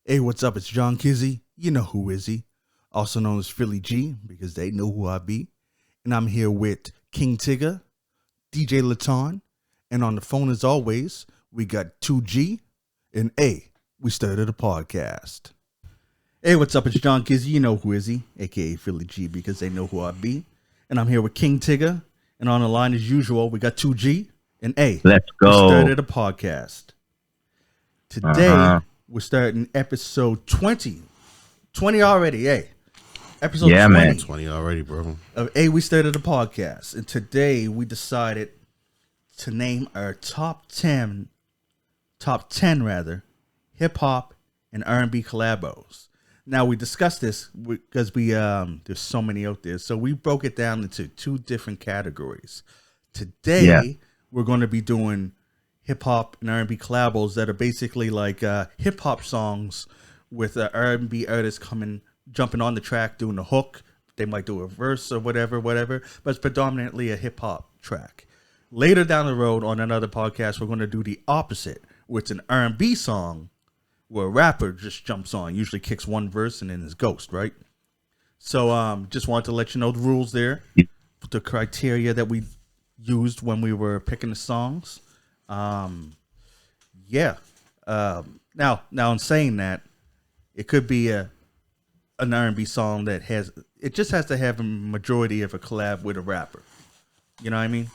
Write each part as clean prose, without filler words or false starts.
Hey, what's up? It's John Kizzy. You know who is he? Also known as Philly G, because they know who I be. And I'm here with King Tigger, DJ Laton, and on the phone as always, we got 2G and A. We started a podcast. Hey, what's up? It's John Kizzy. You know who is he? AKA Philly G, because they know who I be. And I'm here with King Tigger. And on the line as usual, we got 2G and A. Let's go. We started a podcast. Today, we're starting episode 20. 20 already, hey. Episode 20. Man. 20 already, bro. Of A, we started a podcast. And today, we decided to name our top 10 hip-hop and R&B collabos. Now, we discussed this because there's so many out there. So we broke it down into two different categories. Today, we're going to be doing hip-hop and R&B collabos that are basically like hip-hop songs with R&B artists jumping on the track, doing the hook. They might do a verse or whatever, but it's predominantly a hip-hop track. Later down the road on another podcast, we're going to do the opposite, where it's an R&B song where a rapper just jumps on, usually kicks one verse and then is ghost, right? So just wanted to let you know the rules there, the criteria that we used when we were picking the songs. Now in saying that, it could be an R&B song that just has to have a majority of a collab with a rapper. You know what I mean?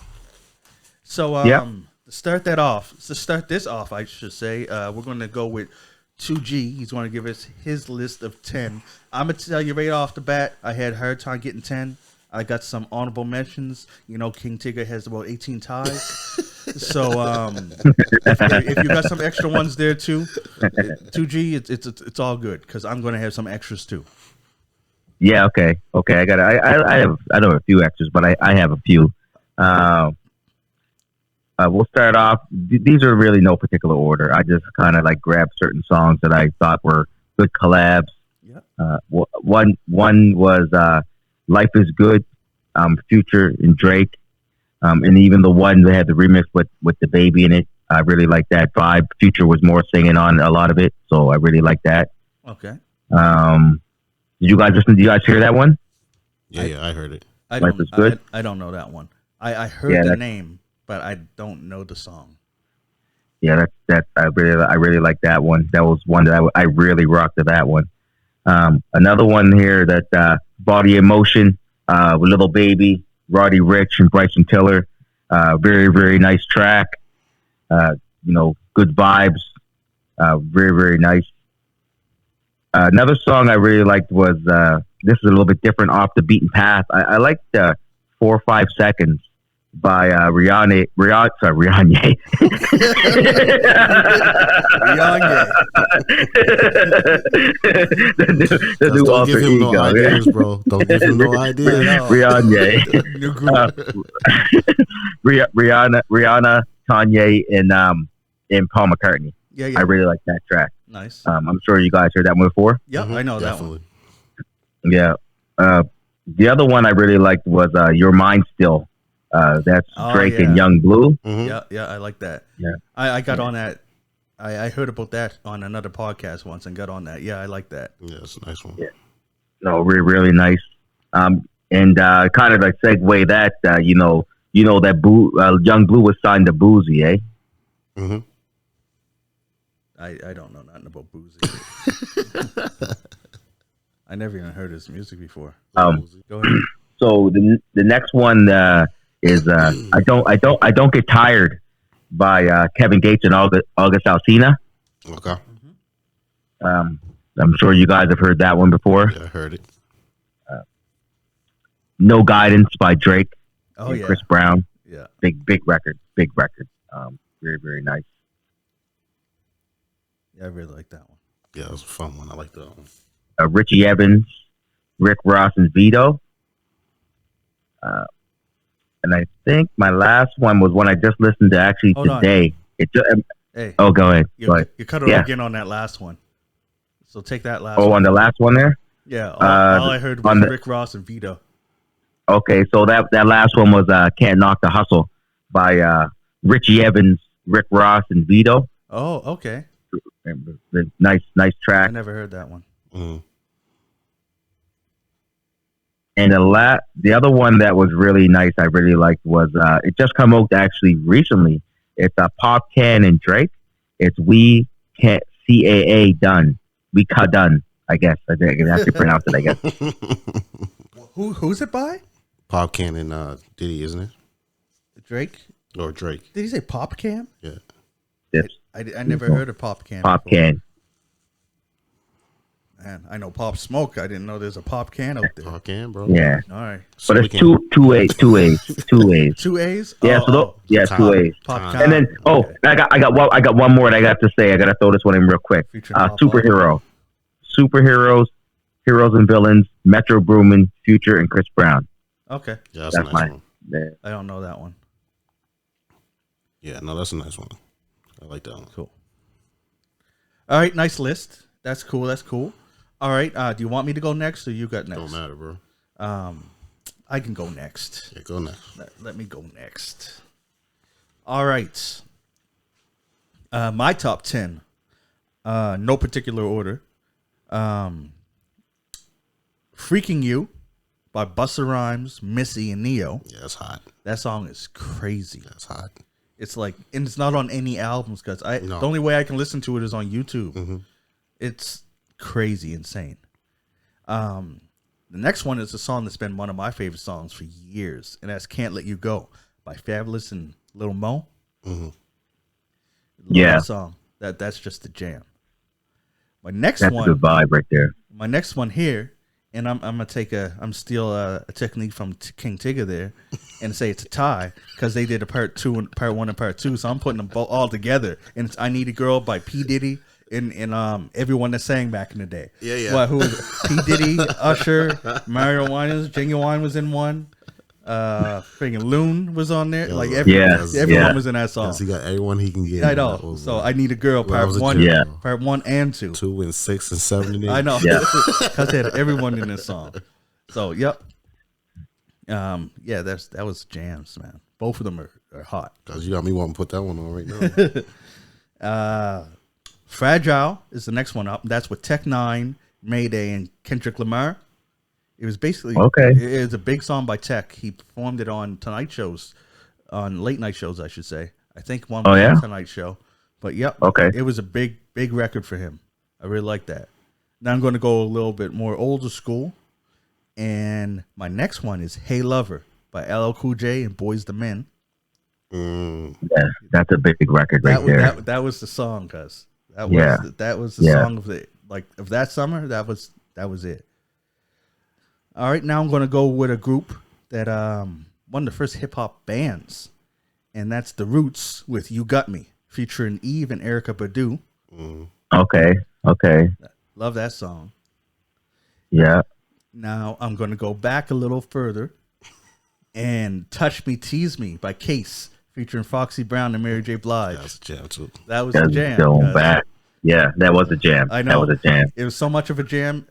So to start this off, I should say, we're going to go with 2G. He's going to give us his list of 10. I'm going to tell you right off the bat, I had a hard time getting 10. I got some honorable mentions. You know, King Tigger has about 18 ties. So if you got some extra ones there too, 2G, it's all good because I'm going to have some extras too. Yeah. Okay. I know a few extras, but I have a few. We'll start off. These are really no particular order. I just kind of like grabbed certain songs that I thought were good collabs. Yeah. One was "Life Is Good," Future and Drake, and even the one that had the remix with the baby in it. I really like that vibe. Future was more singing on a lot of it, so I really like that. Okay. Did you guys listen? Did you guys hear that one? Yeah, I heard it. Life Is Good. I don't know that one. I heard the name, but I don't know the song. Yeah, that's I really like that one. That was one that I really rocked to that one. Another one here that Body in Motion with Little Baby, Roddy Ricch, and Bryson Tiller. Very, very nice track. Good vibes. Very, very nice. Another song I really liked was this is a little bit different, off the beaten path. I liked 4 or 5 Seconds by Rihanna. Rihanna. the new Don't give him ego, no ideas, bro. Don't give him no ideas. Rihanna, Kanye, and Paul McCartney. Yeah. I really like that track. Nice. I'm sure you guys heard that one before. Yep, I know definitely. That one. Yeah. The other one I really liked was Your Mind Still. That's Drake and Young Blue. Mm-hmm. Yeah, I like that. Yeah, I got on that. I heard about that on another podcast once and got on that. Yeah, I like that. Yeah, it's a nice one. Yeah. No, really nice. And kind of like segue that, that Young Blue was signed to Boozy, eh? Mm-hmm. I don't know nothing about Boozy. I never even heard his music before. Go ahead. So the next one is I don't get tired by Kevin Gates and August Alsina. Okay. I'm sure you guys have heard that one before. Yeah, I heard it. No Guidance by Drake. And Chris Brown. Yeah. Big record. Very, very nice. Yeah, I really like that one. Yeah, it was a fun one. I like that one. Richie Evans, Rick Ross, and Vito. And I think my last one was one I just listened to actually today. Hey. Oh, go ahead. You cut it again on that last one. So take that last one. Oh, on the last one there? Yeah. All I heard was Rick Ross and Vito. Okay, so that last one was Can't Knock the Hustle by Richie Evans, Rick Ross, and Vito. Oh, okay. Nice I track. never heard that one. Mm. And the other one that was really nice, I really liked was it just come out actually recently. It's a Pop Can and Drake. It's We Can't CAA Done. We Ca Done. I guess I have to pronounce it. I guess. Who's it by? Pop Can and Diddy, isn't it? Drake. Or Drake? Did he say Pop Can? Yeah. Yes. I never heard of Pop Can. Pop before. Can. Man, I know Pop Smoke. I didn't know there's a Pop Can out there. Pop Can, bro. Yeah. All right. So But we it's can- two A's. 2 A's? Yeah, Oh, two A's. Pop Con. Can. And then Okay. I got one more that I got to say. I got to throw this one in real quick. Featuring Pop Superhero, superheroes, heroes and villains. Metro Boomin, Future, and Chris Brown. Okay. Yeah, that's a That's nice mine. one. Yeah. I don't know that one. Yeah, no, that's a nice one. I like that one. Cool. All right, nice list. That's cool. That's cool. All right. Do you want me to go next or you got next? Don't matter, bro. I can go next. Yeah, go next. Let me go next. All right. My top 10. No particular order. Freaking You by Busta Rhymes, Missy, and Neo. Yeah, that's hot. That song is crazy. That's hot. It's like, and it's not on any albums because No. the only way I can listen to it is on YouTube. Mm-hmm. It's crazy, insane. The next one is a song that's been one of my favorite songs for years, and that's "Can't Let You Go" by Fabulous and Lil Mo. Mm-hmm. Love Yeah. that song. That's just a jam. My next That's a one, good vibe right there. my next one here, and I'm gonna steal a technique from King Tigger there, and say it's a tie because they did a part 1 and part 2, so I'm putting them both all together. And it's "I Need a Girl" by P Diddy and everyone that sang back in the day. Yeah. What? Who was it? P Diddy, Usher, Mario Winans, Genuine was in one. Freaking Loon was on there. Like everyone was in that song. He got everyone he can get. I know. So "I Need a Girl" part was a 1, Yeah. part 1 and 2. 2 and 6 and 7 and 8. I know. Yeah. Because they had everyone in this song. So yep. Yeah, that was jams, man. Both of them are hot. Because you got me wanting to put that one on right now. Fragile is the next one up. That's with Tech Nine, Mayday, and Kendrick Lamar. It was basically Okay. It's a big song by Tech. He performed it on Tonight shows, on late night shows, I should say. I think one was on Tonight Show. But yep, Okay. it was a big record for him. I really like that. Now I'm going to go a little bit more older school, and my next one is "Hey Lover" by LL Cool J and Boyz II Men. Yeah, that's a big record right there. That was the song, cuz that was the Yeah. song of that summer. That was it. All right, now I'm going to go with a group that one of the first hip hop bands, and that's The Roots with "You Got Me," featuring Eve and Erykah Badu. Okay. Love that song. Yeah. Now I'm going to go back a little further and "Touch Me, Tease Me" by Case, featuring Foxy Brown and Mary J. Blige. That was a jam, too. That was a That's jam. going guys. back. Yeah, that was a jam. I know. That was a jam. It was so much of a jam.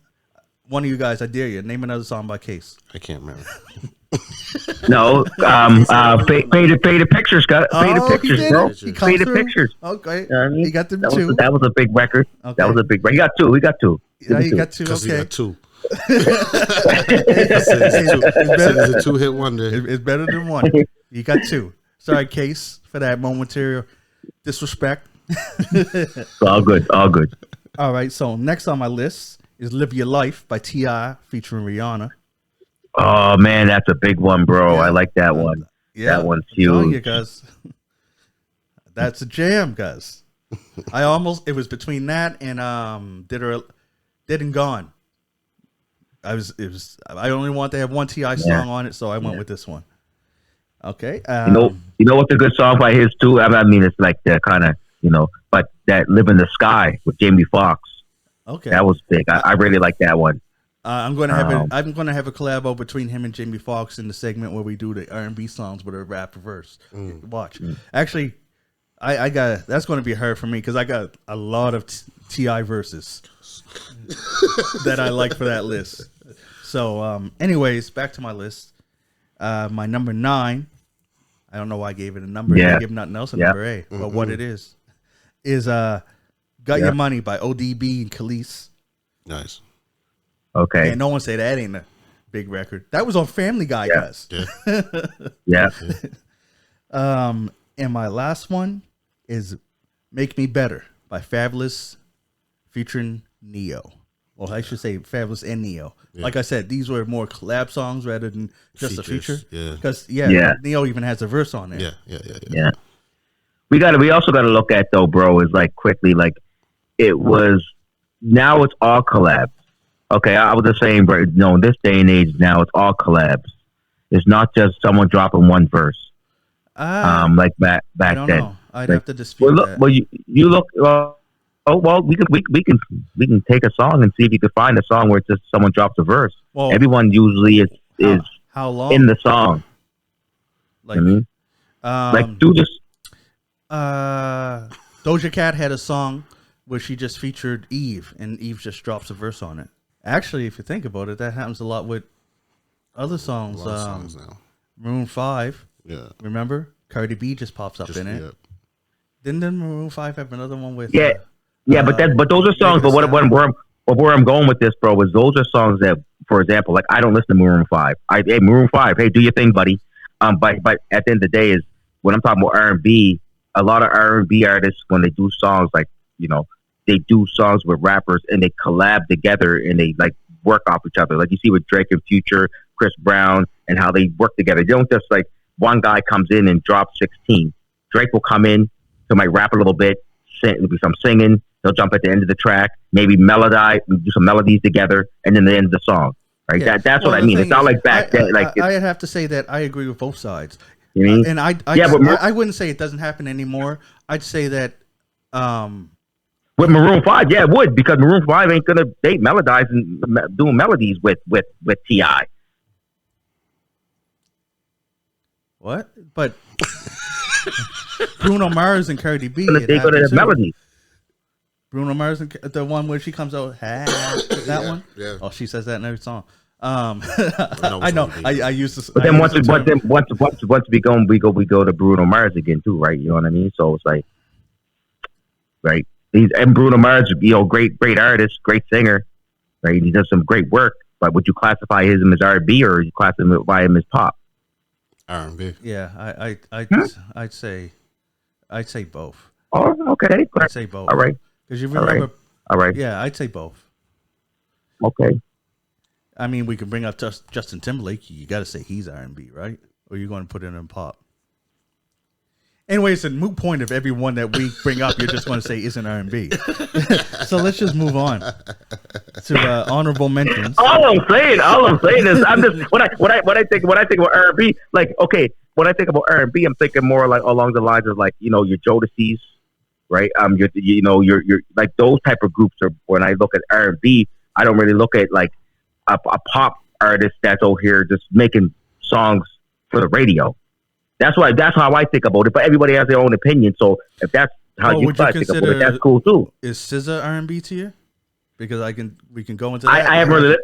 One of you guys, I dare you, name another song by Case. I can't remember. No, pay the pictures, Scott. Pay the Oh, he pictures, did bro. it. He comes Pay the through. pictures. Okay. You know what I mean? He got them that two. that was a big record. Okay. That was a big record. He got two. Yeah, he got two. Because he Okay. got 2. It's a 2-hit wonder. It's better than one. You got 2. Sorry, Case, for that momentary disrespect. It's all good. All good. All right, so next on my list is "Live Your Life" by T.I. featuring Rihanna. Oh man, that's a big one, bro. Yeah. I like that one. Yeah, That one's I'm telling huge. you guys. That's a jam, guys. It was between that and Dead and Gone. I only want to have one T.I. song on it, so I went with this one. Okay. You know what's a good song by his too? I mean, it's like the kind of but that "Live in the Sky" with Jamie Foxx. Okay. That was big. I really like that one. I'm gonna have a collabo between him and Jamie Foxx in the segment where we do the R&B songs with a rap verse. Watch. Actually, I got that's going to be hard for me because I got a lot of Ti verses that I like for that list. So, anyways, back to my list. My number 9. I don't know why I gave it a number. I didn't give nothing else a number A. But what it is Got Your Money by ODB and Khalees. Nice. Okay. And no one say that ain't a big record. That was on Family Guy, guys. Yeah. And my last one is Make Me Better by Fabulous featuring Neo. Well, I should say Fabulous and Neo. Yeah. Like I said, these were more collab songs rather than just features, a feature. Yeah. Because Neo even has a verse on there. Yeah. We also gotta look at though, bro, is like quickly, like it was now it's all collabs. Okay, I was just saying, but no, in this day and age now it's all collabs. It's not just someone dropping one verse. Like back then. Know. I'd have to dispute that. Well, you look. We can take a song and see if you can find a song where it's just someone drops a verse. Well, everyone usually is how long in the song. Like, like do this. Doja Cat had a song where she just featured Eve, and Eve just drops a verse on it. Actually, if you think about it, that happens a lot with other songs. A lot of songs now. Maroon 5. Yeah. Remember? Cardi B just pops up in it. Yeah. Didn't Maroon 5 have another one with? Yeah, but those are songs. But where I'm going with this, bro, is those are songs that, for example, like I don't listen to Maroon 5. Hey, Maroon 5, hey, do your thing, buddy. But at the end of the day, is when I'm talking about R&B, a lot of R&B artists, when they do songs, like, you know, they do songs with rappers and they collab together and they like work off each other. Like you see with Drake and Future, Chris Brown, and how they work together. They don't just like one guy comes in and drops 16. Drake will come in, he might rap a little bit, do some singing. They'll jump at the end of the track, maybe melodize, do some melodies together, and then the end of the song. Right? Yeah. That's what I mean. It's not like back then. Like I have to say that I agree with both sides. You mean? And I wouldn't say it doesn't happen anymore. I'd say that with Maroon 5, yeah, it would, because Maroon 5 ain't gonna date melodize and doing melodies with T.I. What? But Bruno Mars and Cardi B. They go to the melodies. Bruno Mars and the one where she comes out, that one. Yeah. Oh, she says that in every song. I know. I used to. But then once we go to Bruno Mars again too, right? You know what I mean? So it's like, right? And Bruno Mars, you know, great artist, great singer, right? He does some great work. But would you classify him as R&B or you classify him as pop? R&B. Yeah, I'd say both. Oh, okay. I'd say both. All right. Because you remember. All right. Yeah, I'd say both. Okay. I mean, we can bring up Justin Timberlake. You got to say he's R&B, right? Or you're going to put it in pop. Anyway, it's a moot point if everyone that we bring up, you're just going to say isn't R&B. So let's just move on to honorable mentions. All I'm saying is, I'm just when I think about R&B, like okay, when I think about R&B, I'm thinking more like along the lines of like, you know, your Jodeci's, right? You're like those type of groups. Are when I look at R&B, I don't really look at like a pop artist that's over here just making songs for the radio. That's how I think about it. But everybody has their own opinion. So if that's how you think about it, that's cool too. Is SZA R&B to you? Because we can go into that. I haven't really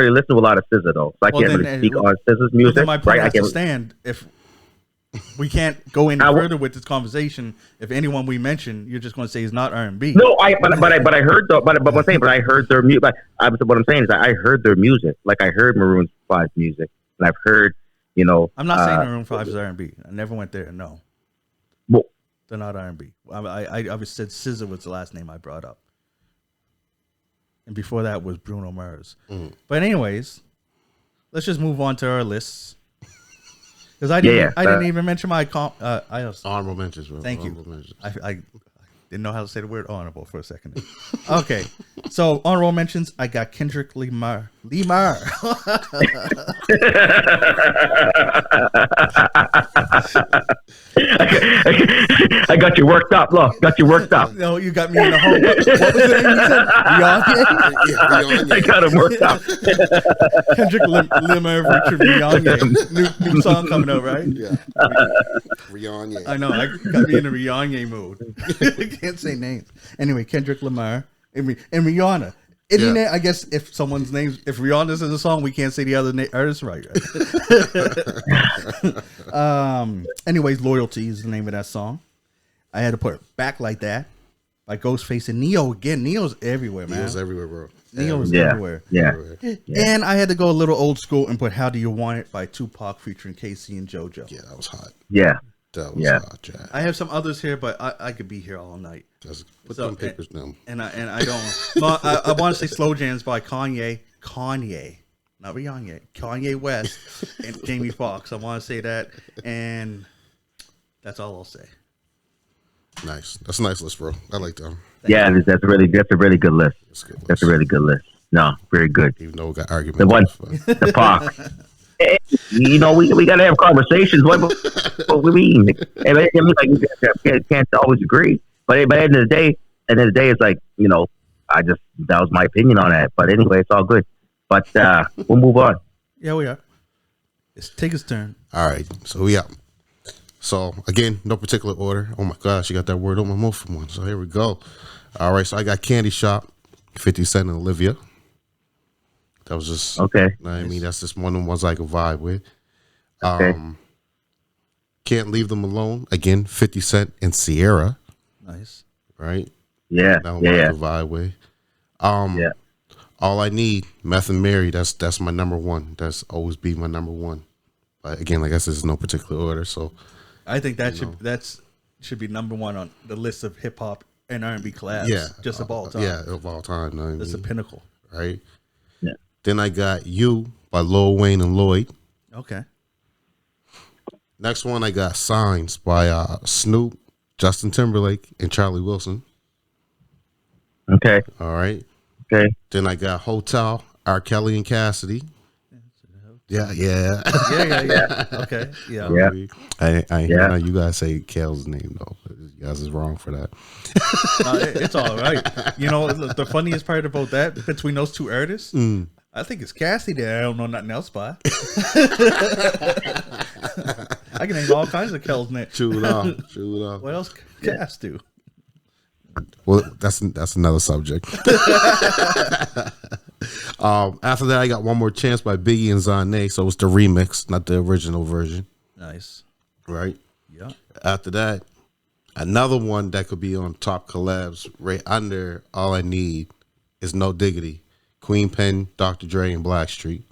listened to a lot of SZA though, so I can't really speak on SZA's music. Then my point has to stand. If we can't go any further with this conversation, if anyone we mention, you're just going to say he's not R&B. No, I heard I heard their music. What I'm saying is I heard their music. Like I heard Maroon 5 music, and I've heard. You know, I'm not saying Maroon 5 is R&B. I never went there. No, well, they're not R&B. I said SZA was the last name I brought up, and before that was Bruno Mars. But anyways, let's just move on to our lists because I didn't even mention my honorable mentions. Bro. Thank you. I didn't know how to say the word honorable for a second. Okay, so honorable mentions. I got Kendrick Lamar. I got you worked up. Look, got you worked up. No, you got me in the hole. What was the name you said? Rihanna? I got him worked up. Kendrick Lamar featuring Rihanna. New song coming out, right? Yeah. Rihanna. I know. I got me in a Rihanna mood. I can't say names. Anyway, Kendrick Lamar and Rihanna. I guess if someone's name, if Rihanna's in the song, we can't say the other artist, right? Anyways, Loyalty is the name of that song. I had to put it back like that. by Ghostface and Neo again. Neo's everywhere, man. Neo's everywhere, bro. Neo's everywhere. Yeah. Everywhere. And I had to go a little old school and put "How Do You Want It" by Tupac featuring Casey and JoJo. Yeah, that was hot. Yeah. That was hot, Jack. I have some others here, but I could be here all night. Just put them papers down. And I don't. But I want to say "Slow Jams" by Kanye, not Rihanna, Kanye West and Jamie Foxx. I want to say that, and that's all I'll say. Nice. That's a nice list, bro. I like that. Yeah, that's a really good list. That's a really good list. No, very good. Even though we got arguments. The one, the Pac. Hey, you know, we gotta have conversations. What we mean? I mean, like you can't always agree, but at the end of the day, it's like, you know, that was my opinion on that. But anyway, it's all good. But we'll move on. Yeah, we are. Let's take his turn. All right, so we out. So again, no particular order. Oh my gosh, you got that word on my mouth for one. So here we go. All right, so I got Candy Shop, 50 Cent and Olivia. That was just okay. I mean, that's just one of the ones I can vibe with. Okay. Can't Leave Them Alone, again, 50 Cent and Sierra. Nice. Right? Yeah. That one I can vibe with. Yeah. All I Need, Meth and Mary, that's my number one. That's always be my number one. But again, like I said, there's no particular order. So I think that should be number one on the list of hip hop and R&B collabs. Yeah. Just of all time. Yeah, of all time. You know what I That's the mean? pinnacle. Right? Yeah. Then I got You by Lil Wayne and Lloyd. Okay. Next one, I got Signs by Snoop, Justin Timberlake, and Charlie Wilson. Okay. All right. Okay. Then I got Hotel, R. Kelly and Cassidy. Yeah. Okay. Yeah. Yeah. I know you guys say Kel's name though. You guys is wrong for that. It's all right. You know, the funniest part about that, between those two artists, I think it's Cassie that I don't know nothing else by. I can name all kinds of Kel's names. True enough. What else can Cass do? Well, that's another subject. After that, I got One More Chance by Biggie and Zane. So it's the remix, not the original version. Nice. Right? Yeah. After that, another one that could be on top collabs right under All I Need is No Diggity. Queen Pen, Dr. Dre, and Blackstreet.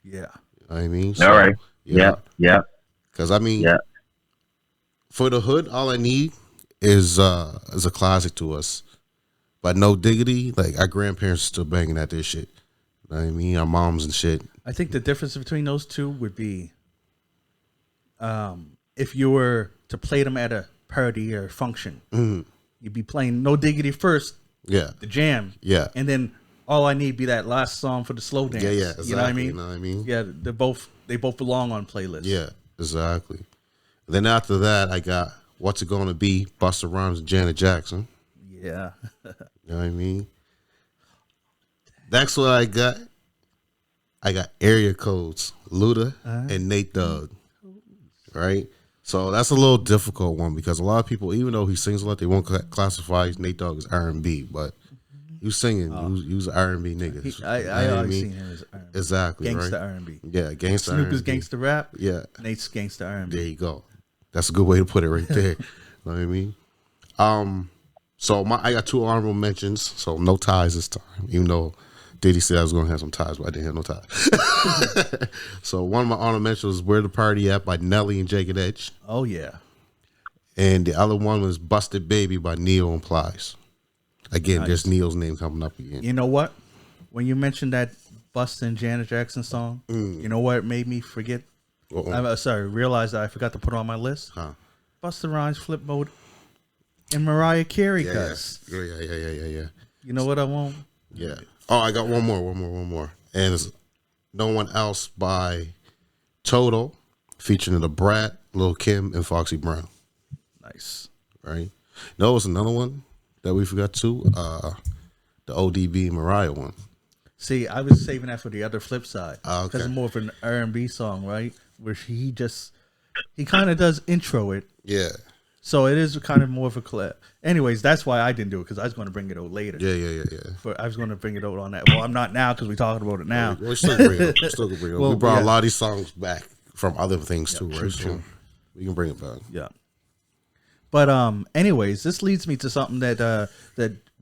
Yeah. You know what I mean? All right. Yeah. Because, I mean, for the hood, All I Need is a classic to us. But No Diggity, like, our grandparents are still banging at this shit. You know what I mean? Our moms and shit. I think the difference between those two would be if you were to play them at a party or function, you'd be playing No Diggity first, Yeah. the jam, and then All I Need be that last song for the slow dance. Yeah, exactly. You know what I mean? You know what I mean? Yeah, they both belong on playlists. Yeah, exactly. Then after that, I got What's It Gonna Be, Busta Rhymes and Janet Jackson. Yeah. You know what I mean? That's what I got. I got Area Codes, Luda and Nate Dogg. Right? So that's a little difficult one because a lot of people, even though he sings a lot, they won't classify Nate Dogg as R&B, but you singing, you was an R&B nigga. I always seen him as R&B. Exactly, Gangsta right? R&B. Yeah, gangsta Snoop R&B. is gangsta rap. Yeah. Nate's gangsta R&B. There you go. That's a good way to put it right there. You know what I mean? So I got two honorable mentions, so no ties this time, even though Diddy said I was going to have some ties, but I didn't have no ties. So one of my honorable mentions was Where the Party At by Nelly and Jagged Edge. Oh, yeah. And the other one was Busted Baby by Neo and Plies. Again, there's Neo's name coming up again. You know what? When you mentioned that Busta and Janet Jackson song, you know what made me forget? Realize that I forgot to put it on my list. Busta Rhymes, Flip Mode, and Mariah Carey. Yeah. You know what I want? Yeah. Oh, I got one more. And it's No One Else by Toto, featuring the Brat, Lil' Kim, and Foxy Brown. Nice. Right? No, it's another one that we forgot too. The ODB Mariah one. See, I was saving that for the other flip side. Okay. Because it's more of an R&B song, right? Where he kind of does intro it. Yeah. So it is kind of more of a collab. Anyways, that's why I didn't do it, because I was going to bring it out later. Yeah. I was going to bring it out on that. Well, I'm not now because we're talking about it now. We're still going to bring it up. Well, we brought a lot of these songs back from other things too, right? True. So we can bring it back. Yeah. But anyways, this leads me to something that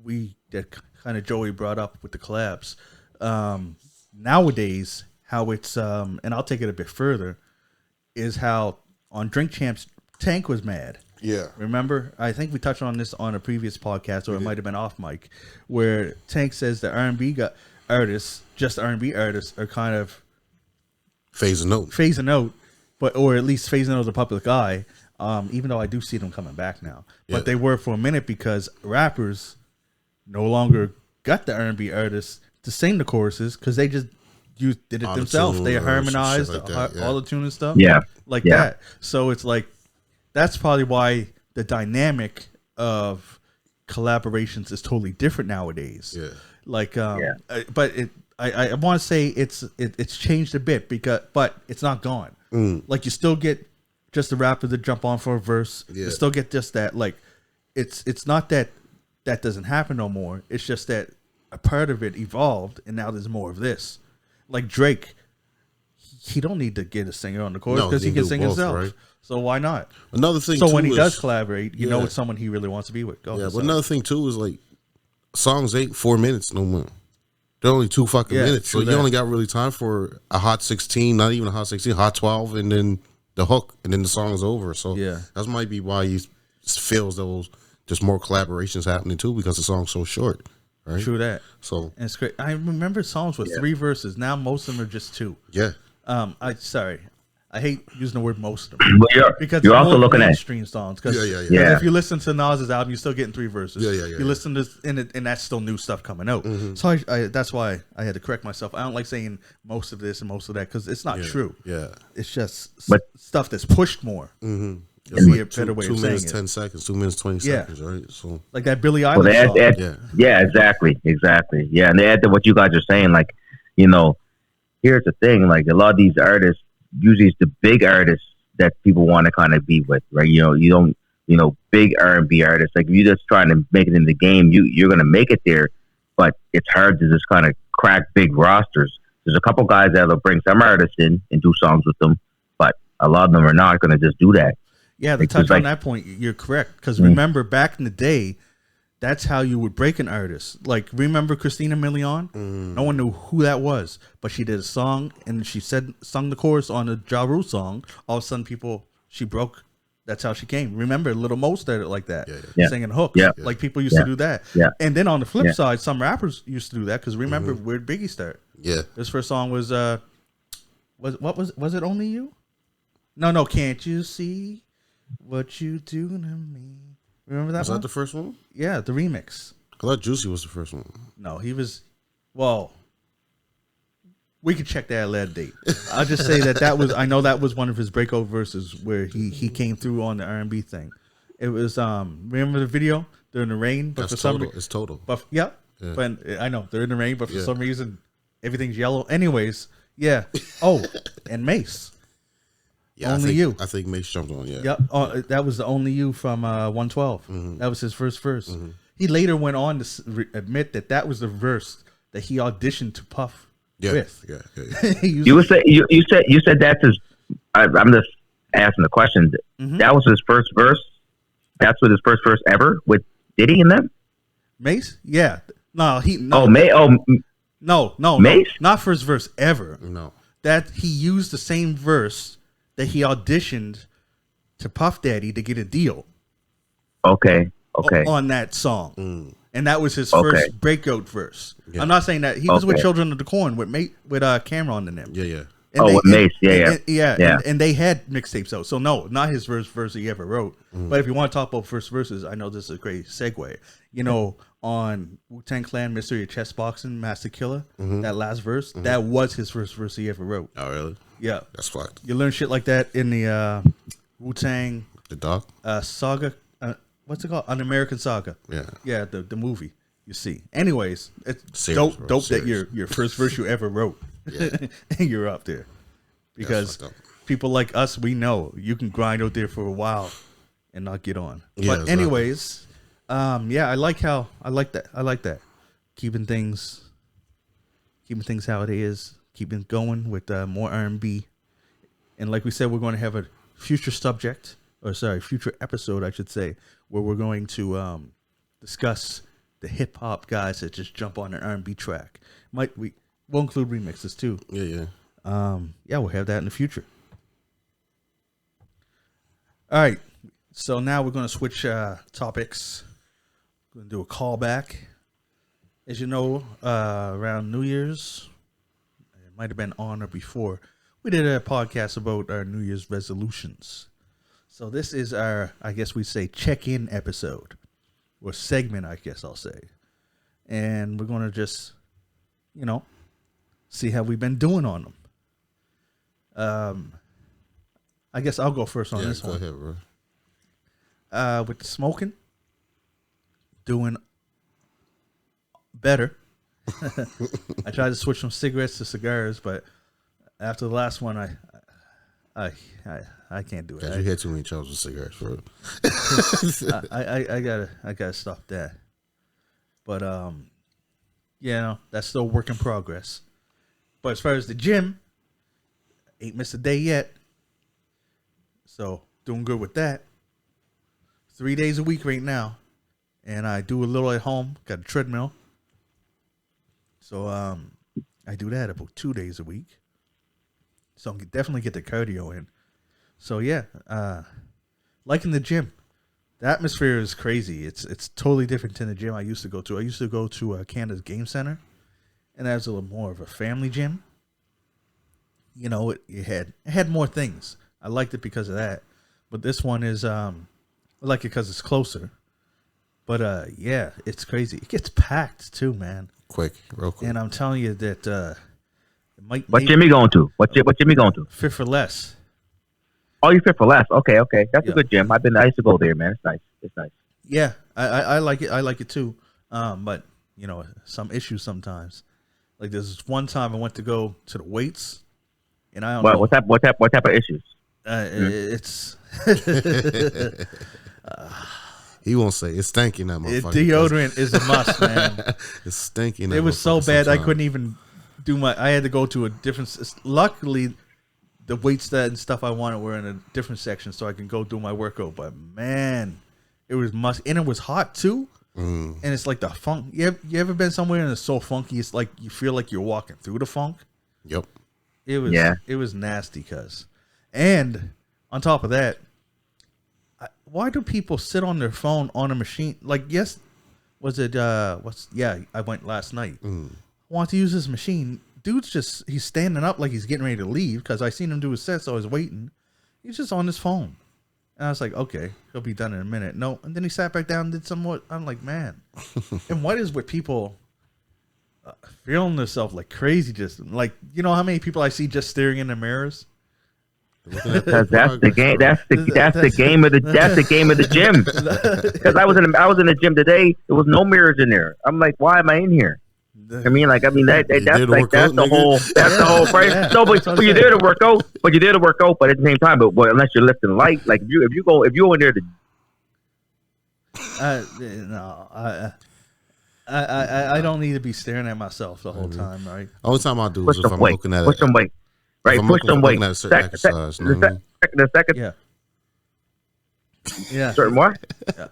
kind of Joey brought up with the collabs. Nowadays, how it's and I'll take it a bit further, is how on Drink Champs Tank was mad. Yeah. Remember? I think we touched on this on a previous podcast, or it might have been off mic, where Tank says the R&B artists, just R&B artists, are kind of phasing out, but or at least phasing out of the public eye. Even though I do see them coming back now, but they were for a minute because rappers no longer got the R&B artists to sing the choruses because they just did it themselves. They harmonized all the tune and stuff, that. So it's like that's probably why the dynamic of collaborations is totally different nowadays. Yeah, but I want to say it's changed a bit but it's not gone. Like you still get just the rapper to jump on for a verse. Yeah. You still get just that. Like, it's not that doesn't happen no more. It's just that a part of it evolved, and now there's more of this. Like Drake, he don't need to get a singer on the chorus because he can sing himself. Right? So why not? Another thing. So when he does collaborate, you know it's someone he really wants to be with. But another thing too is like songs ain't 4 minutes no more. They're only 2 fucking minutes, so you only got really time for a hot 16, not even a hot 16, hot 12, and then the hook, and then the song is over. So that might be why he feels there's more collaborations happening too, because the song's so short. Right? True that. So and it's great. I remember songs with 3 verses. Now most of them are just 2. Yeah. I hate using the word most of them. Because you're also looking at stream songs. Because if you listen to Nas's album, you're still getting 3 verses. You listen to this, and that's still new stuff coming out. So that's why I had to correct myself. I don't like saying most of this and most of that because it's not true. Yeah, it's just stuff that's pushed more. It's like a better way 2 minutes, 10 seconds, 2 minutes, 20 seconds, right? So like that Billie Eilish song. Exactly. Yeah, and they add to what you guys are saying. Like, here's the thing. Like a lot of these artists, usually it's the big artists that people want to kind of be with, right? You don't, big R&B artists. Like if you're just trying to make it in the game, you're going to make it there, but it's hard to just kind of crack big rosters. There's a couple guys that'll bring some artists in and do songs with them, but a lot of them are not going to just do that. Yeah, to touch on that point, you're correct. Because remember, back in the day, that's how you would break an artist. Like, remember Christina Milian? No one knew who that was, but she did a song, and she sung the chorus on a Ja Rule song. All of a sudden, she broke. That's how she came. Remember, Little Mo started like that, singing hooks. Like, people used to do that. And then on the flip side, some rappers used to do that, because remember, where did Biggie start? His first song was, was it Only You? No, Can't You See What You Do To Me? Remember that Was one? that the first one? Yeah, the remix. I thought Juicy was the first one. No, he was... Well, we could check that at a later date. I'll just say that was... I know that was one of his breakout verses where he came through on the R&B thing. It was... remember the video? They're in the rain, but That's for Total. some... It's Total. But, yeah. But I know. They're in the rain, but for some reason, everything's yellow. Anyways, yeah. Oh, and Mace. Yeah, Only You. I think Mace jumped on, Yep. That was the Only You from 112. That was his first verse. He later went on to admit that was the verse that he auditioned to Puff with. Yeah. You said that's his. I'm just asking the question. That was his first verse. That's what his first verse ever with Diddy and them. Mace? Yeah. No. No. Mace? Not first verse ever. No. That he used the same verse that he auditioned to Puff Daddy to get a deal. Okay. On that song. And that was his first breakout verse. Yeah. I'm not saying that. He was with Children of the Corn with Cameron and them. Yeah. And with Mace. And they had mixtapes out. So no, not his first verse he ever wrote. But if you want to talk about first verses, I know this is a great segue. On Wu-Tang Clan, Mystery of Chess Boxing, Master Killer, that last verse, that was his first verse he ever wrote. Oh, really? Yeah. That's fucked. You learn shit like that in the Wu-Tang... The dog? Saga... what's it called? An American Saga. Yeah, the movie. You see. Anyways, it's dope that your first verse you ever wrote, and you're up there, because people like us, we know you can grind out there for a while and not get on. Yeah, but anyways, I like that. Keeping things how it is. Keeping going with more R&B, and like we said, we're going to have a future subject future episode, I should say, where we're going to discuss the hip hop guys that just jump on an R&B track. We'll include remixes too. Yeah. We'll have that in the future. All right, so now we're going to switch topics. We're going to do a callback. As you know, around New Year's, it might have been on or before, we did a podcast about our New Year's resolutions. So this is our, I guess we say, check-in episode, or segment, I guess I'll say. And we're going to just, see how we've been doing on them. I guess I'll go first on this one. Go ahead, bro. With the smoking, doing better. I tried to switch from cigarettes to cigars, but after the last one, I can't do it. You had too many chums with cigarettes, bro. I gotta stop that. But that's still a work in progress. But as far as the gym, ain't missed a day yet. So doing good with that. 3 days a week right now, and I do a little at home. Got a treadmill. So I do that about 2 days a week. So I definitely get the cardio in. So liking the gym. The atmosphere is crazy. It's totally different than the gym I used to go to. I used to go to Canada's Game Center, and that was a little more of a family gym. It had more things. I liked it because of that. But this one is I like it because it's closer. But it's crazy. It gets packed too, man. Real quick. And I'm telling you that it might. What gym you going to? What gym you going to? Fit for Less. Oh, you Fit for Less. Okay. That's a good gym. I used to go there, man. It's nice. Yeah, I like it. I like it too. But some issues sometimes. Like there's this one time I went to go to the weights, and I don't know. What type of issues? It's. He won't say it's stinking that motherfucker. Deodorant is a must, man. It's stinking. It was so bad I couldn't even do I had to go to a different. Luckily, the weights and stuff I wanted were in a different section, so I can go do my workout. But man, it was and it was hot too. And it's like the funk. You ever been somewhere and it's so funky? It's like you feel like you're walking through the funk. Yep. It was nasty, and on top of that. Why do people sit on their phone on a machine? Like, I went last night. I want to use this machine. Dude's he's standing up like he's getting ready to leave because I seen him do his set, so I was waiting. He's just on his phone. And I was like, okay, he'll be done in a minute. No. And then he sat back down and did some more. I'm like, man. And what is with people feeling themselves like crazy? Just like, how many people I see just staring in the mirrors? Because that's the game. That's the game of the gym. Because I was in the gym today. There was no mirrors in there. I'm like, why am I in here? That's the whole price. Yeah, no, but you're there to work out. But at the same time, but unless you're lifting light, like if you go in there to. I don't need to be staring at myself the whole time, right? Only time I do is if I'm looking at it. Push some weight. Right, push some weight. The second. Yeah. Certain what? Yeah.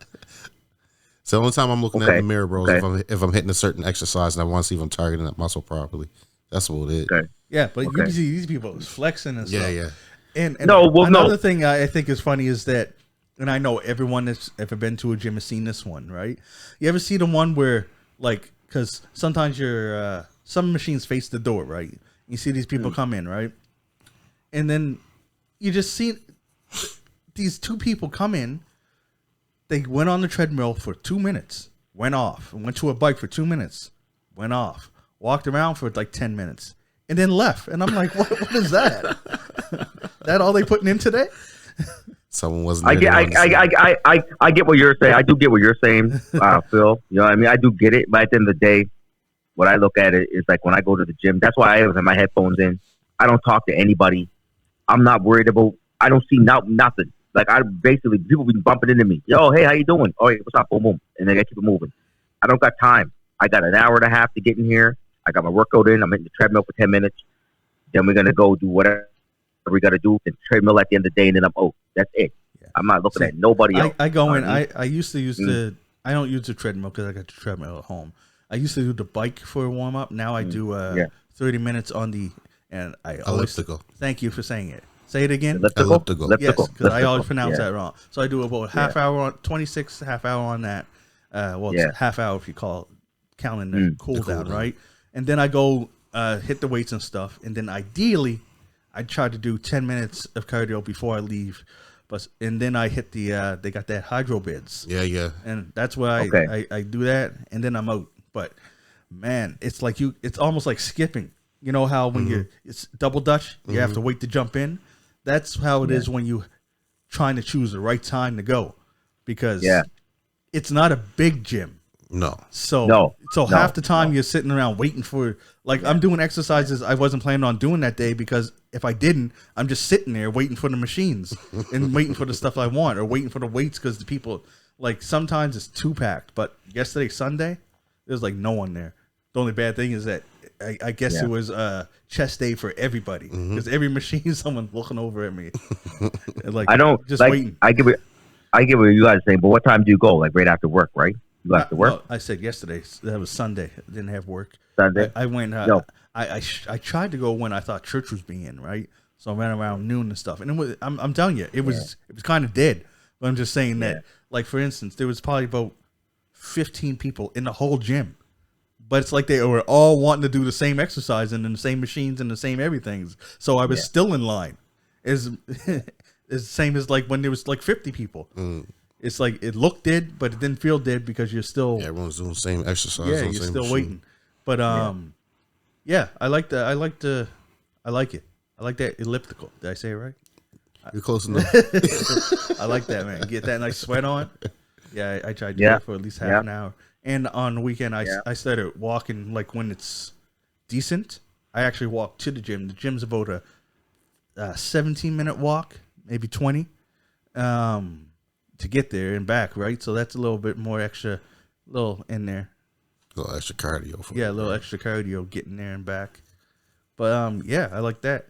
So the only time I'm looking at the mirror, bro, is if I'm hitting a certain exercise and I want to see if I'm targeting that muscle properly. That's what it is. Okay. Yeah, but you see these people flexing and stuff. Yeah. And another thing I think is funny is that, and I know everyone that's ever been to a gym has seen this one, right? You ever see the one where, like, because sometimes some machines face the door, right? You see these people come in, right? And then you just see these two people come in. They went on the treadmill for 2 minutes, went off, and went to a bike for 2 minutes, went off, walked around for like 10 minutes, and then left. And I'm like, what is that? That all they putting in today? Someone wasn't. I get what you're saying. I do get what you're saying, Phil. You know what I mean? I do get it. But at the end of the day, what I look at it is like when I go to the gym, that's why I have my headphones in. I don't talk to anybody. I'm not worried about, I don't see nothing. Like people be bumping into me. Yo, hey, how you doing? Oh, hey, what's up? Boom, boom. And then I keep it moving. I don't got time. I got an hour and a half to get in here. I got my workout in. I'm hitting the treadmill for 10 minutes. Then we're going to go do whatever we got to do. And treadmill at the end of the day, and then I'm out. That's it. Yeah. I'm not looking at nobody else. I go in. I used to use the. I don't use the treadmill because I got the treadmill at home. I used to do the bike for a warm up. Now I do 30 minutes on the. And I always elliptical. Thank you for saying it. Say it again. Elliptical. Yes, because I always pronounce that wrong. So I do about half hour on 26, half hour on that. It's half hour if you counting the cool down, right? And then I go hit the weights and stuff, and then ideally, I try to do 10 minutes of cardio before I leave. And then I hit the they got that hydro beds. Yeah. And that's why I do that, and then I'm out. But man, it's like it's almost like skipping. You know how when it's double dutch, you have to wait to jump in. That's how it is when you trying to choose the right time to go, because it's not a big gym. No. So half the time you're sitting around waiting for, like, I'm doing exercises I wasn't planning on doing that day, because if I didn't, I'm just sitting there waiting for the machines and waiting for the stuff I want, or waiting for the weights, because the people, like, sometimes it's too packed. But yesterday, Sunday, there's like no one there. The only bad thing is that I guess it was chest day for everybody, because every machine someone's looking over at me. Like, I don't just like, waiting. I get what you guys are saying, but what time do you go? Like right after work, right? You go after work? No, I said yesterday. That was Sunday. I didn't have work. Sunday. I went. I tried to go when I thought church was being, right. So I ran around noon and stuff, and it was, I'm telling you, it was kind of dead. But I'm just saying that, like, for instance, there was probably about 15 people in the whole gym. But it's like they were all wanting to do the same exercise and the same machines and the same everything. So I was still in line. It's the same as like when there was like 50 people. It's like it looked dead, but it didn't feel dead because you're still. Yeah, everyone's doing the same exercise. Yeah, you're still machine. Waiting. But I like it. I like that elliptical. Did I say it right? You're close enough. I like that, man. Get that nice sweat on. Yeah, I tried to do it for at least half an hour. And on the weekend, I started walking, like, when it's decent. I actually walk to the gym. The gym's about a 17-minute walk, maybe 20, to get there and back, right? So that's a little bit more extra, little in there. A little extra cardio. A little extra cardio getting there and back. But, I like that.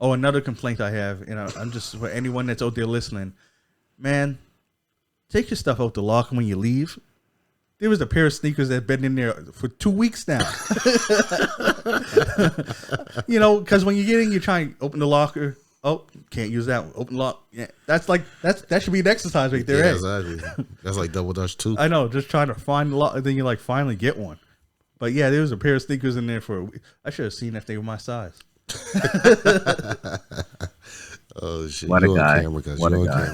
Oh, another complaint I have, I'm just, for anyone that's out there listening, man, take your stuff out the locker when you leave. There was a pair of sneakers that had been in there for 2 weeks now. Because when you get in, you're trying to open the locker. Oh, can't use that one. Open lock. Yeah, that should be an exercise right there. Yeah, exactly. That's like double dutch too. I know, just trying to find the lock, and then you like finally get one. But yeah, there was a pair of sneakers in there for a week. I should have seen if they were my size. Oh shit! What a guy! What a guy!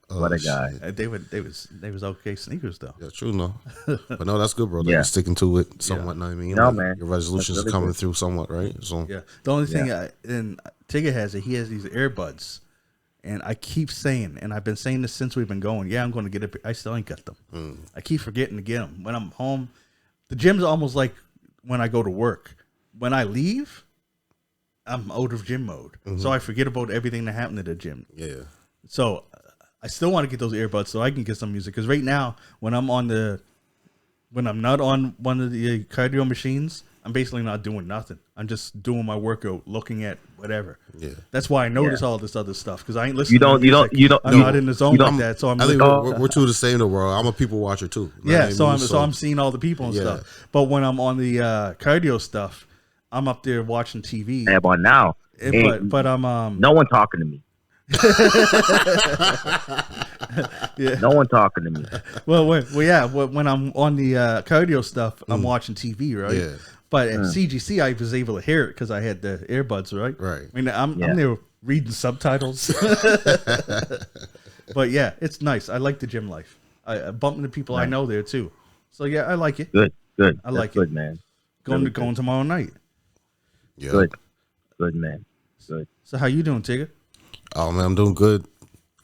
What a guy! They was okay sneakers though. Yeah, true. No, but no, that's good, bro. You're sticking to it somewhat. Know what I mean? No, man. Your resolutions really are coming good. through somewhat, right? So yeah. The only thing, and Tigger has it. He has these earbuds, and I keep saying, and I've been saying this since we've been going. Yeah, I'm going to get it. I still ain't got them. I keep forgetting to get them when I'm home. The gym's almost like when I go to work. When I leave, I'm out of gym mode, so I forget about everything that happened at the gym. Yeah. So I still want to get those earbuds so I can get some music. Because right now, when I'm not on one of the cardio machines, I'm basically not doing nothing. I'm just doing my workout, looking at whatever. Yeah. That's why I notice all this other stuff, because I ain't listening. I'm not in the zone like that. So I think we're two the same in the world. I'm a people watcher too. Yeah. So I'm seeing all the people and stuff. But when I'm on the cardio stuff, I'm up there watching TV. Yeah, but now, but I'm no one talking to me. No one talking to me. Well, when I'm on the cardio stuff, I'm watching TV, right? Yeah. But at CGC, I was able to hear it because I had the earbuds, right? Right. I mean, I'm there reading subtitles. But yeah, it's nice. I like the gym life. I bump into people I know there too. So yeah, I like it. Good. I like good, it. Man. Going tomorrow night. Yeah. Good, man. Good. So how you doing, Tigger? Oh man, I'm doing good.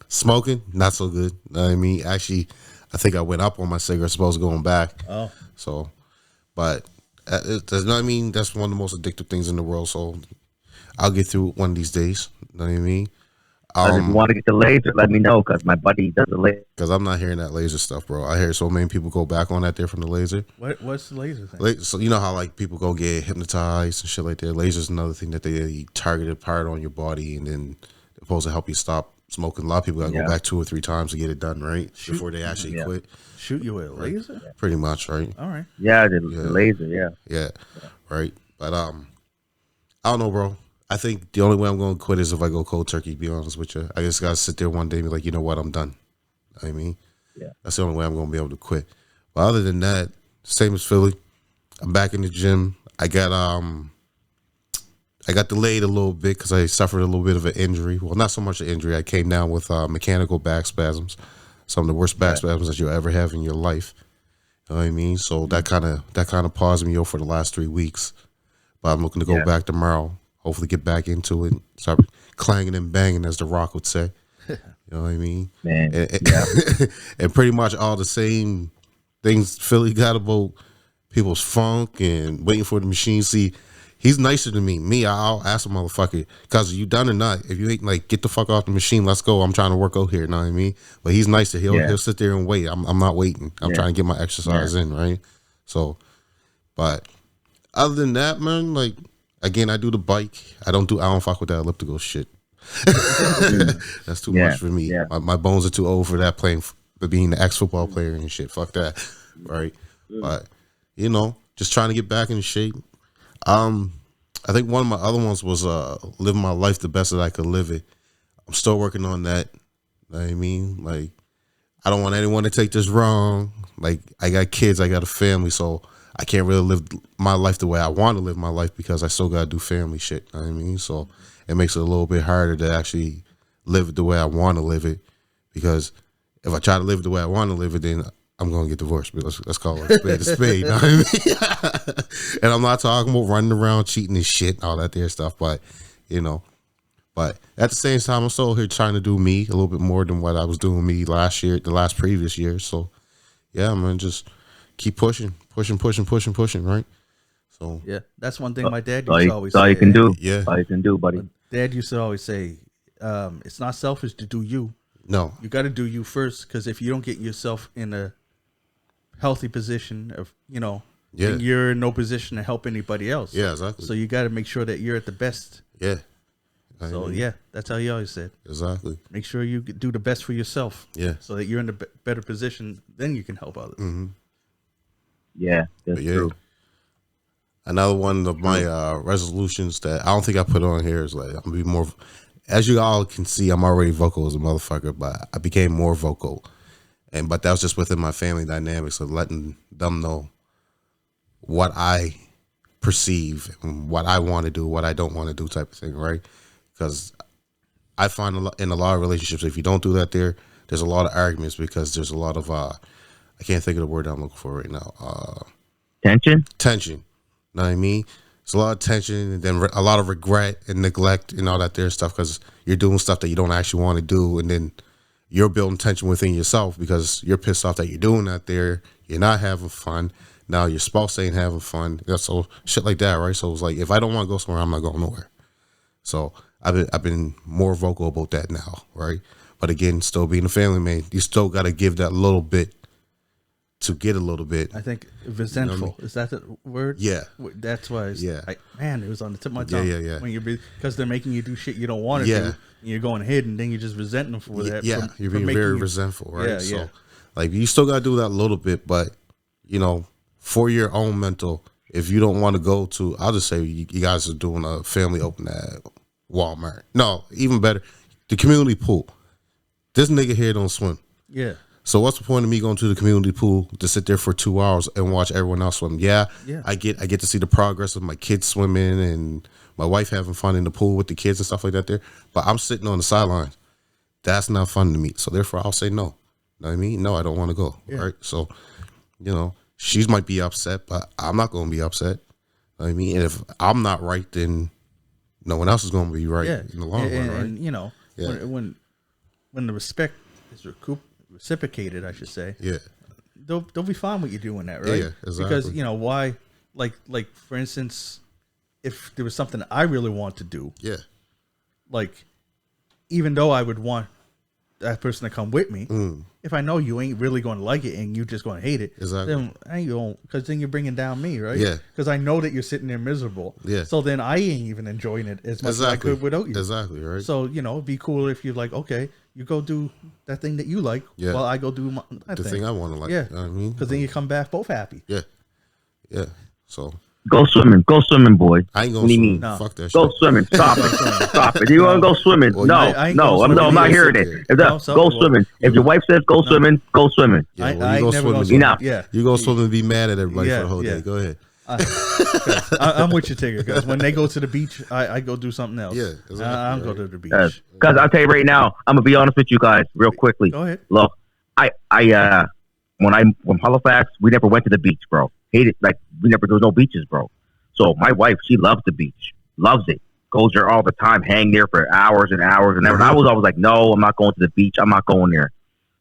Smoking, not so good. Know what I mean, actually, I think I went up on my cigarettes, supposed to going back. Oh. So, but it does not mean that's one of the most addictive things in the world. So, I'll get through it one of these days. Know what I mean? If you want to get the laser, let me know, because my buddy does the laser. Because I'm not hearing that laser stuff, bro. I hear so many people go back on that there from the laser. What's the laser thing? So you know how like people go get hypnotized and shit like that. Laser's another thing that they target a part on your body, and then they're supposed to help you stop smoking. A lot of people got to go back 2 or 3 times to get it done, right? Before they actually quit. Shoot you with a laser? Pretty much, right? All right. Yeah, the laser, Yeah, right. But I don't know, bro. I think the only way I'm going to quit is if I go cold turkey, to be honest with you. I just got to sit there one day and be like, you know what, I'm done. I mean, that's the only way I'm going to be able to quit. But other than that, same as Philly. I'm back in the gym. I got delayed a little bit because I suffered a little bit of an injury. Well, not so much an injury. I came down with mechanical back spasms, some of the worst back spasms that you'll ever have in your life. You know what I mean? So that kind of paused me over for the last 3 weeks. But I'm looking to go back tomorrow. Hopefully, get back into it. Start clanging and banging, as The Rock would say. You know what I mean? Man, and pretty much all the same things Philly got about people's funk and waiting for the machine. See, he's nicer than me. I'll ask a motherfucker, cause you done or not. If you ain't like, get the fuck off the machine, let's go. I'm trying to work out here. You know what I mean? But he's nicer. He'll sit there and wait. I'm not waiting. I'm trying to get my exercise in, right? So, but other than that, man, like again, I do the bike. I don't fuck with that elliptical shit. That's too much for me. Yeah. My bones are too old for that. Being the ex-football player and shit. Fuck that, right? But you know, just trying to get back in shape. I think one of my other ones was living my life the best that I could live it. I'm still working on that. You know what I mean? Like, I don't want anyone to take this wrong. Like, I got kids, I got a family, so I can't really live my life the way I want to live my life because I still got to do family shit. You know what I mean? So it makes it a little bit harder to actually live it the way I want to live it, because if I try to live it the way I want to live it, then I'm going to get divorced. But let's call it a spade a spade. You know what I mean? And I'm not talking about running around cheating and shit, all that there stuff. But, you know, but at the same time, I'm still here trying to do me a little bit more than what I was doing me the previous year. So, yeah, man, just keep pushing, right? So yeah, that's one thing my dad used to always say. All you can do. Yeah. All you can do, buddy. Dad used to always say, it's not selfish to do you. No. You got to do you first, because if you don't get yourself in a healthy position of, you know, then you're in no position to help anybody else. Yeah, exactly. So you got to make sure that you're at the best. Yeah. So, yeah, that's how he always said. Exactly. Make sure you do the best for yourself. Yeah. So that you're in a better position, then you can help others. Mm-hmm. Yeah, that's true. Another one of my resolutions that I don't think I put on here is like, I'm going to be more, as you all can see, I'm already vocal as a motherfucker, but I became more vocal. But that was just within my family dynamics of letting them know what I perceive and what I want to do, what I don't want to do type of thing, right? Because I find in a lot of relationships, if you don't do that there's a lot of arguments because there's a lot of, I can't think of the word I'm looking for right now. Tension? Tension. Know what I mean? It's a lot of tension and then a lot of regret and neglect and all that there stuff because you're doing stuff that you don't actually want to do, and then you're building tension within yourself because you're pissed off that you're doing that there. You're not having fun. Now your spouse ain't having fun. So shit like that, right? So it's like, if I don't want to go somewhere, I'm not going nowhere. So I've been more vocal about that now, right? But again, still being a family man, you still got to give that little bit to get a little bit. I think resentful. You know what I mean? Is that the word? Yeah. That's why it's like, man, it was on the tip of my tongue. Yeah. When because they're making you do shit you don't want to do, and you're going ahead, and then you're just resenting them for that. Yeah, you're being very resentful, right? Yeah, so, like, you still got to do that a little bit, but, you know, for your own mental, if you don't want to go to, I'll just say you guys are doing a family open at Walmart. No, even better, the community pool. This nigga here don't swim. Yeah. So what's the point of me going to the community pool to sit there for 2 hours and watch everyone else swim? Yeah. I get to see the progress of my kids swimming and my wife having fun in the pool with the kids and stuff like that there. But I'm sitting on the sidelines. That's not fun to me. So therefore I'll say no. Know what I mean? No, I don't want to go. Yeah. Right. So, you know, she might be upset, but I'm not going to be upset. Know what I mean? And if I'm not right, then no one else is going to be right in the long run, right? And you know, when the respect is reciprocated, I should say. Yeah. They'll be fine with you doing that, right? Yeah, exactly. Because, you know, why, like for instance, if there was something I really want to do, like, even though I would want that person to come with me, If I know you ain't really going to like it and you just going to hate it, Exactly. then I ain't going, because then you're bringing down me, right? Yeah. Because I know that you're sitting there miserable. Yeah. So then I ain't even enjoying it as much as I could without you. Exactly, right? So, it'd be cool if you're like, okay, you go do that thing that you like, while I go do my the thing I want to like. Yeah. You know what I mean? Because then you come back both happy. Yeah. Yeah. So Go swimming, boy. I ain't What gonna do you swim. mean? No. Fuck that Go shit. swimming. Stop it. Stop it. You want to go swimming? Well, No, I ain't no, going I'm not swimming hearing either. it. Go swimming. If your wife says go swimming, go swimming. Yeah, I you go never swim. gonna You swim. Yeah. You go swim and be mad at everybody Yeah, for the whole yeah. day. Go ahead. I'm with you, Tigger, because when they go to the beach, I go do something else. Yeah, exactly, I don't right. go to the beach. Because I'll tell you right now, I'm gonna be honest with you guys, real quickly. Go ahead. Look, from Halifax, we never went to the beach, bro. Hated, like, there was no beaches, bro. So my wife, she loves the beach, loves it, goes there all the time, hang there for hours and hours and hours. I was always like, no, I'm not going to the beach. I'm not going there,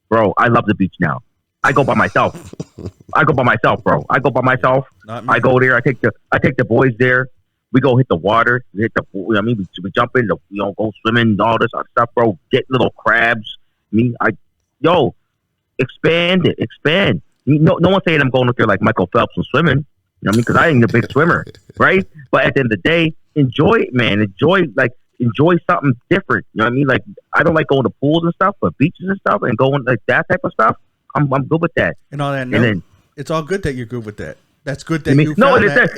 bro. I love the beach now. I go by myself. Bro. I go by myself. Not me. I go there. I take the boys there. We go hit the water. We we jump in, go swimming, all this other stuff, bro. Get little crabs. Expand it. No one's saying I'm going up there like Michael Phelps and swimming. You know what I mean? Because I ain't a big swimmer, right? But at the end of the day, enjoy it, man. Enjoy something different. You know what I mean? Like, I don't like going to pools and stuff, but beaches and stuff and going like that type of stuff, I'm good with that. And all that. And then, it's all good that you're good with that. That's good that I mean, you no, found it's that.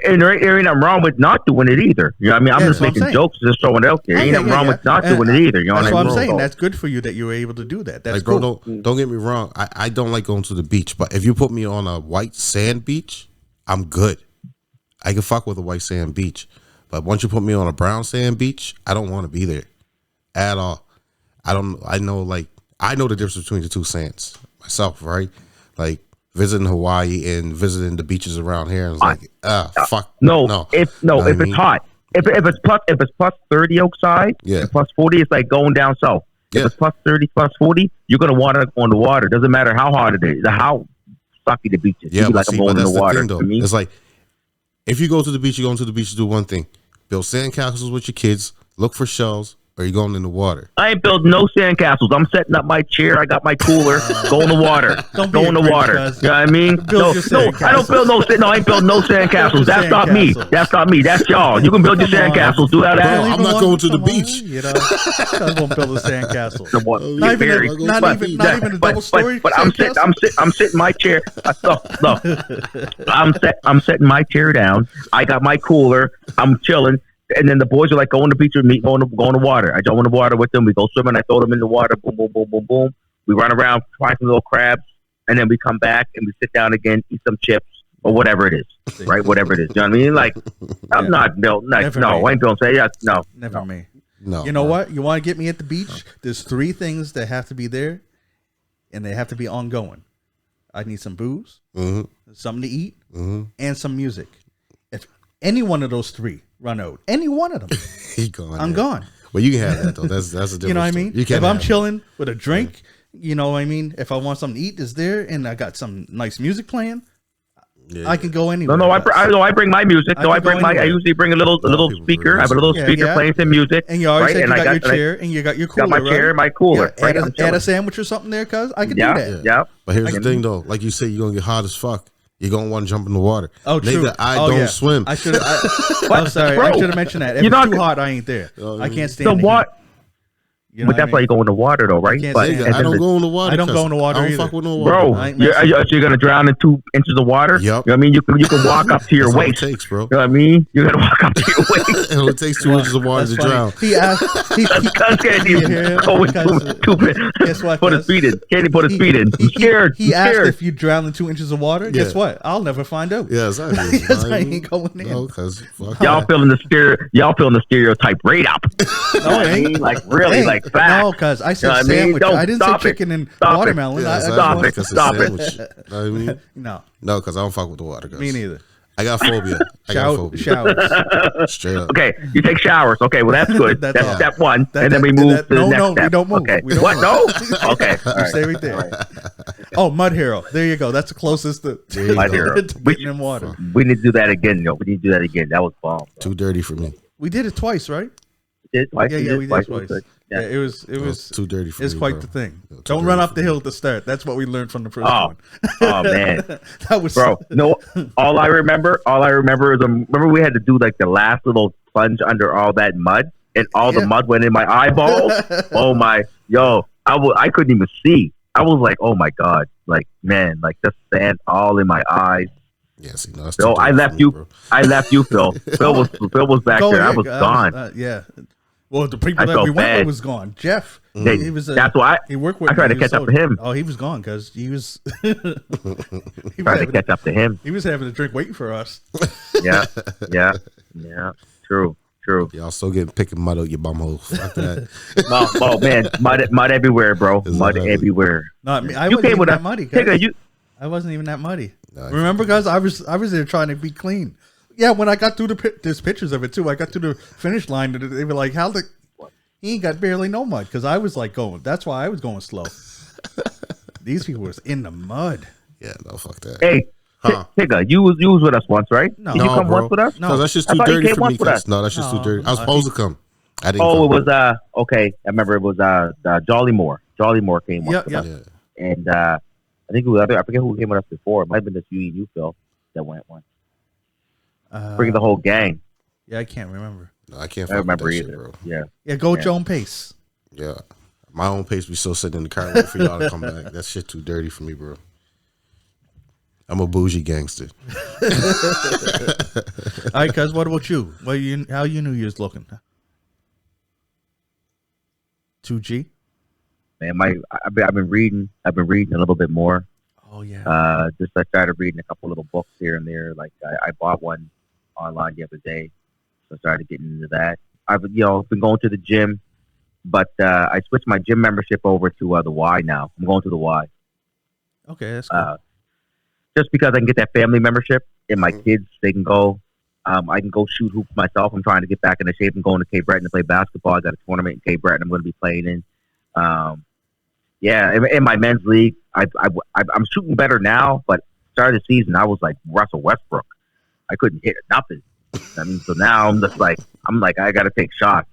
and there ain't nothing wrong with not doing it either. You know what I mean? I'm just making jokes, just throwing it out there. Ain't nothing wrong with not doing it either. You know that's what I'm I mean? saying. That's good for you that you were able to do that. That's like, cool. bro, don't get me wrong. I don't like going to the beach, but if you put me on a white sand beach, I'm good. I can fuck with a white sand beach, but once you put me on a brown sand beach, I don't want to be there at all. I know the difference between the two sands myself, right? Like visiting Hawaii and visiting the beaches around here, and it's like, fuck. If it's hot, if it's plus 30 outside, and plus 40, it's like going down south. If it's plus 30, plus 40, you're gonna want to go on the water. Doesn't matter how hot it is, how sucky the beach is. Yeah, like I'm going in the water. Thing, though. It's like if you go to the beach, you're going to the beach to do one thing: build sandcastles with your kids, look for shells, or you're going in the water. I ain't building no sandcastles. I'm setting up my chair. I got my cooler. Go in the water. Go in the water. You know what I mean? No, I don't build no. I ain't building no sandcastles. That's not me. That's y'all. You can build your sandcastles. Do that. I'm not going to the beach. I won't build a sandcastle. Not even a double story. But I'm sitting my chair. Look, I'm setting my chair down. I got my cooler. I'm chilling. And then the boys are like, go on the beach with me, go in the water. I jump in the water with them. We go swimming. I throw them in the water. Boom, boom, boom, boom, boom. We run around, find some little crabs, and then we come back and we sit down again, eat some chips or whatever it is, right? Whatever it is. You know what I mean? Like, I'm not built. Like, no, I ain't built. Say yes, no, never me. No. You know what? You want to get me at the beach? There's 3 things that have to be there, and they have to be ongoing. I need some booze, something to eat, and some music. If any one of those 3 run out, any one of them, I'm gone. Well, you can have that though. That's a different. You know what I mean? If I'm chilling with a drink, Yeah. You know what I mean? If I want something to eat, it's there, and I got some nice music playing. Yeah. I can go anywhere. No, I bring my music. I usually bring a little speaker. I have a little speaker playing some music. And you always said you got your chair and you got your cooler. Got my chair and my cooler. Yeah, add a sandwich or something there, cuz I can do that. Yeah. But here's the thing, though. Like you say, you're gonna get hot as fuck. You're gonna want to jump in the water. Oh, true. Nigga, I don't swim. I should. I'm sorry. Bro, I should have mentioned that. If it's too hot, I ain't there. I can't stand. So what? You know but that's why you go in the water, though, right? But I don't go in the water. I don't go in the water either. Fuck with no water, bro. You're gonna drown in 2 inches of water. Yep. You know what I mean? You can walk up to your waist. It takes, bro. You know what I mean? You're gonna walk up to your waist. It takes 2 inches of water to drown. He asked. Guess what? Put his feet in. Candy put his feet in. I'm scared. He asked if you drown in 2 inches of water. Guess what? I'll never find out. Yeah, exactly. Because I ain't going in. No, because y'all feeling the stereotype right up. No, I ain't. Like really, like fat. No, because I said sandwich. I didn't say chicken and watermelon. Stop it. I mean, no, because I don't fuck with the water. Me neither. I got phobia. Showers. Straight up. Okay, you take showers. Okay, well that's good. that's step 1, and then we move to the next step. We don't move. Okay. We don't what? move. No. Okay. Stay right there. Right. Oh, Mud Hero. There you go. That's the closest to Mud Hero. Getting in water. We need to do that again. We need to do that again. That was bomb. Too dirty for me. We did it twice, right? did twice. Yeah, we did Was twice. good. Yeah, it was too dirty for it's me, quite bro. the thing. Too Don't dirty run up for the me. hill at the start. That's what we learned from the first Oh, one. oh man, That was bro. No, all I remember is remember we had to do like the last little plunge under all that mud, and all the Yeah. mud went in my eyeballs. Oh my, I couldn't even see. I was like, oh my god, like man, like the sand all in my eyes. Yeah, see, no, that's too Phil, I dirty left for me, you. bro. I left you, Phil. Phil was back Go there. I ahead. was gone. Yeah. Well, the people I that felt we went bad. with was gone. Jeff, he was. That's why he worked with. I tried me. to He was catch up to him. Oh, he was gone because he was. he Tried to catch up to him. He was having a drink waiting for us. Yeah. True. Y'all still getting picking mud out your bum hole. Fuck that. Oh man, mud everywhere, bro. Is Mud that ugly? everywhere. No, I You wasn't came even with that us. muddy. Tigger, I wasn't even that muddy. No, I Remember, guys? I was there trying to be clean. Yeah, when I got through there's pictures of it too. I got to the finish line, and they were like, "How the he ain't got barely no mud?" Because I was like going. That's why I was going slow. These people was in the mud. Yeah, no, fuck that. Hey, Huh. Tigger, you was with us once, right? No. Did you No, come bro. once with us? No. No, that's just I too thought you dirty came for once me. with us. No, that's just No, too dirty. I was no, supposed to come. I didn't Oh, come. it was okay. I remember it was Jolly Moore. Jolly Moore came once with Yep. us, Yeah. and I think it was I forget who came with us before. It might have been just you and you, Phil, that went once. Bring the whole gang. Yeah, I can't remember. No, I can't I don't fuck with remember that either. shit, bro. Yeah. Yeah, go Yeah. Joan Pace. Yeah. My own pace be still sitting in the car waiting for y'all to come back. That shit too dirty for me, bro. I'm a bougie gangster. All right, cuz, what about you? How you New Year's looking? 2G? Man, I've been reading a little bit more. Oh yeah. Just I started reading a couple little books here and there. Like I bought one online the other day, so I started getting into that. I've been going to the gym, but I switched my gym membership over to the Y now. I'm going to the Y. Okay, that's cool. Just because I can get that family membership, and my kids they can go. I can go shoot hoops myself. I'm trying to get back into shape. I'm going to Cape Breton to play basketball. I got a tournament in Cape Breton I'm going to be playing in. In my men's league, I'm shooting better now, but start of the season, I was like Russell Westbrook. I couldn't hit nothing. I mean, so now I'm like, I got to take shots.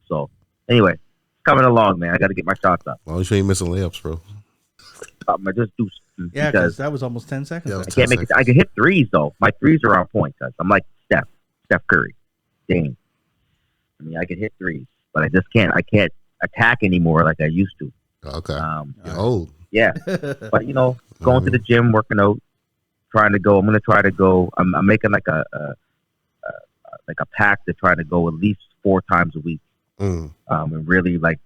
So anyway, it's coming along, man. I got to get my shots up. Well, you ain't missing layups, bro. I just do. Yeah, because that was almost 10 seconds. Yeah, ago. I can't make it. I can hit threes though. My threes are on point. Cause I'm like Steph Curry, Dame. I mean, I can hit threes, but I just can't. I can't attack anymore like I used to. Okay. You're Um, old. Yeah, but going to the gym, working out, trying to go. I'm gonna try to go. I'm making like a pact to try to go at least 4 times a week. Mm. And really like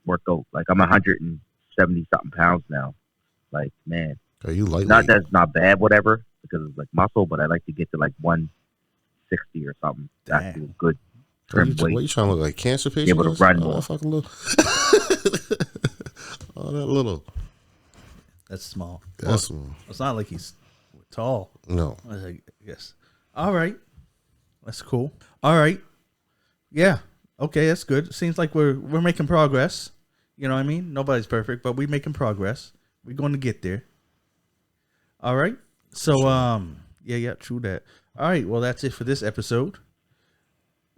work out. Like I'm 170 something pounds now. Like man, Are you lightweight? not that's not bad, whatever, because it's like muscle, but I like to get to like 160 or something. That's Damn. a good What trim you weight. trying to look like? Cancer patient? Able to run Oh, more. that fucking little. Oh, that little. That's small. That's It's not like he's tall. no. I guess. All right. That's cool. All right. Yeah. Okay, that's good. Seems like we're making progress. You know what I mean? Nobody's perfect, but we're making progress. We're going to get there. All right. So, yeah, true that. All right. Well, that's it for this episode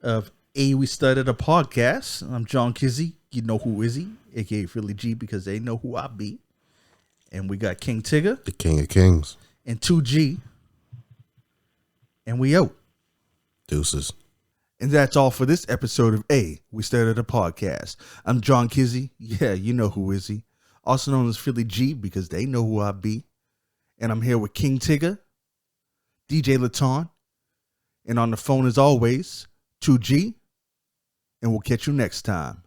of We Started a Podcast. I'm John Kizzy. You know who is he? AKA Philly G, because they know who I be. And we got King Tigger The King of Kings. and 2G. And we out. Deuces. And that's all for this episode of We Started a Podcast. I'm John Kizzy. Yeah, you know who is he. Also known as Philly G, because they know who I be. And I'm here with King Tigger, DJ Laton, and on the phone as always, 2G. And we'll catch you next time.